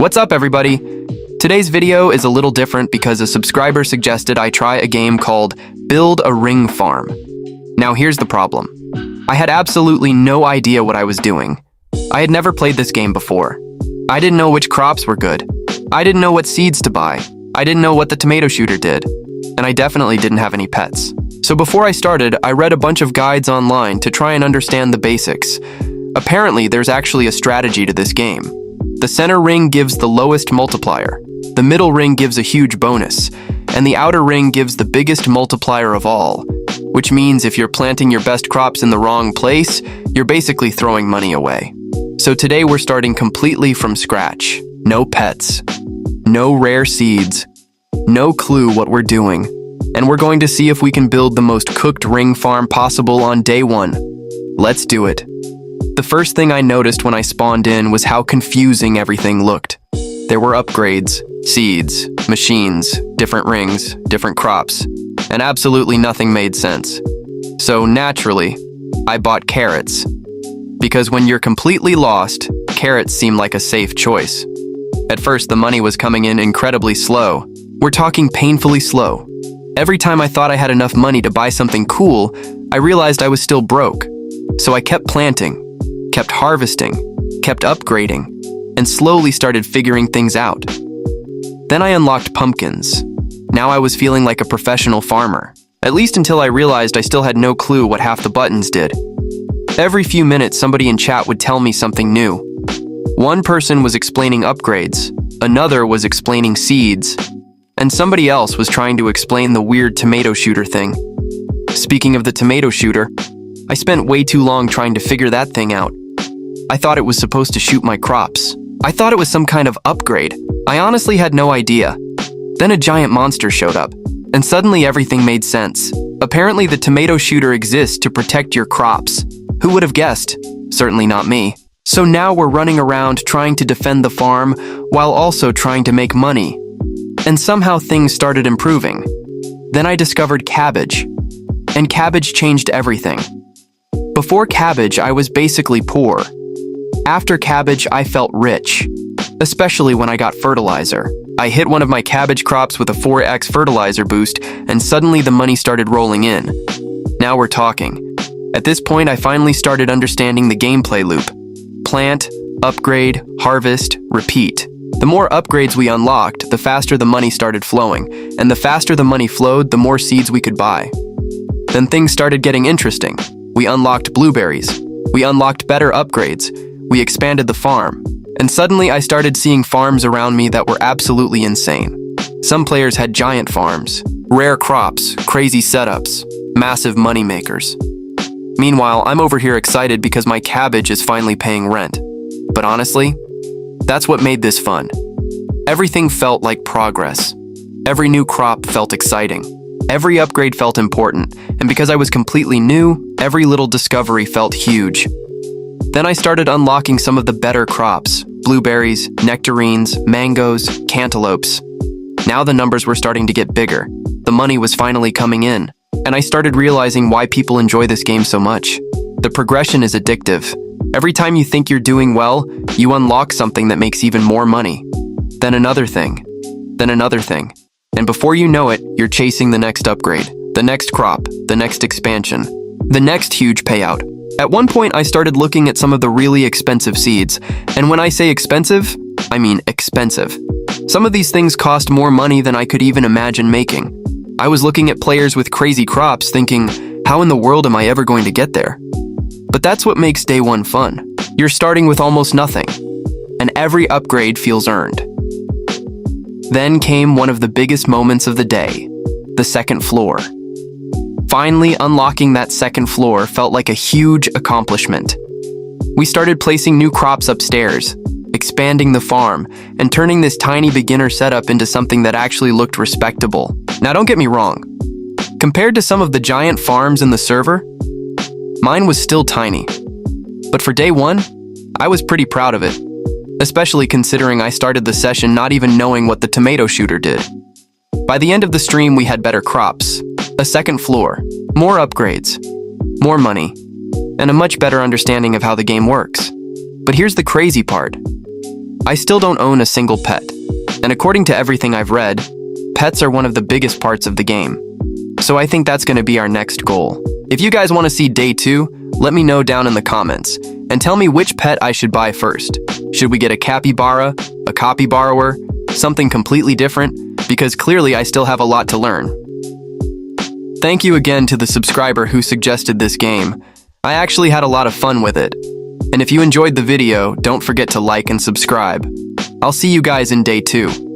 What's up, everybody? Today's video is a little different because a subscriber suggested I try a game called Build a Ring Farm. Now here's the problem. I had absolutely no idea what I was doing. I had never played this game before. I didn't know which crops were good. I didn't know what seeds to buy. I didn't know what the tomato shooter did. And I definitely didn't have any pets. So before I started, I read a bunch of guides online to try and understand the basics. Apparently, there's actually a strategy to this game. The center ring gives the lowest multiplier, the middle ring gives a huge bonus, and the outer ring gives the biggest multiplier of all, which means if you're planting your best crops in the wrong place, you're basically throwing money away. So today we're starting completely from scratch. No pets, no rare seeds, no clue what we're doing, and we're going to see if we can build the most cooked ring farm possible on day one. Let's do it. The first thing I noticed when I spawned in was how confusing everything looked. There were upgrades, seeds, machines, different rings, different crops, and absolutely nothing made sense. So naturally, I bought carrots. Because when you're completely lost, carrots seem like a safe choice. At first, the money was coming in incredibly slow. We're talking painfully slow. Every time I thought I had enough money to buy something cool, I realized I was still broke. So I kept planting, kept harvesting, kept upgrading, and slowly started figuring things out. Then I unlocked pumpkins. Now I was feeling like a professional farmer, at least until I realized I still had no clue what half the buttons did. Every few minutes, somebody in chat would tell me something new. One person was explaining upgrades, another was explaining seeds, and somebody else was trying to explain the weird tomato shooter thing. Speaking of the tomato shooter, I spent way too long trying to figure that thing out. I thought it was supposed to shoot my crops. I thought it was some kind of upgrade. I honestly had no idea. Then a giant monster showed up, and suddenly everything made sense. Apparently the tomato shooter exists to protect your crops. Who would have guessed? Certainly not me. So now we're running around trying to defend the farm while also trying to make money. And somehow things started improving. Then I discovered cabbage. And cabbage changed everything. Before cabbage, I was basically poor. After cabbage, I felt rich, especially when I got fertilizer. I hit one of my cabbage crops with a 4x fertilizer boost, and suddenly the money started rolling in. Now we're talking. At this point, I finally started understanding the gameplay loop. Plant, upgrade, harvest, repeat. The more upgrades we unlocked, the faster the money started flowing, and the faster the money flowed, the more seeds we could buy. Then things started getting interesting. We unlocked blueberries. We unlocked better upgrades. We expanded the farm. And suddenly I started seeing farms around me that were absolutely insane. Some players had giant farms, rare crops, crazy setups, massive money makers. Meanwhile, I'm over here excited because my cabbage is finally paying rent. But honestly, that's what made this fun. Everything felt like progress. Every new crop felt exciting. Every upgrade felt important, and because I was completely new, every little discovery felt huge. Then I started unlocking some of the better crops, blueberries, nectarines, mangoes, cantaloupes. Now the numbers were starting to get bigger. The money was finally coming in, and I started realizing why people enjoy this game so much. The progression is addictive. Every time you think you're doing well, you unlock something that makes even more money. Then another thing. Then another thing. And before you know it, you're chasing the next upgrade, the next crop, the next expansion, the next huge payout. At one point, I started looking at some of the really expensive seeds. And when I say expensive, I mean expensive. Some of these things cost more money than I could even imagine making. I was looking at players with crazy crops thinking, how in the world am I ever going to get there? But that's what makes day one fun. You're starting with almost nothing, and every upgrade feels earned. Then came one of the biggest moments of the day, the second floor. Finally, unlocking that second floor felt like a huge accomplishment. We started placing new crops upstairs, expanding the farm, and turning this tiny beginner setup into something that actually looked respectable. Now don't get me wrong. Compared to some of the giant farms in the server, mine was still tiny. But for day one, I was pretty proud of it. Especially considering I started the session not even knowing what the tomato shooter did. By the end of the stream, we had better crops, a second floor, more upgrades, more money, and a much better understanding of how the game works. But here's the crazy part. I still don't own a single pet. And according to everything I've read, pets are one of the biggest parts of the game. So I think that's going to be our next goal. If you guys want to see day 2, let me know down in the comments. And tell me which pet I should buy first. Should we get a capybara, a copy borrower, something completely different? Because clearly I still have a lot to learn. Thank you again to the subscriber who suggested this game. I actually had a lot of fun with it. And if you enjoyed the video, don't forget to like and subscribe. I'll see you guys in day 2.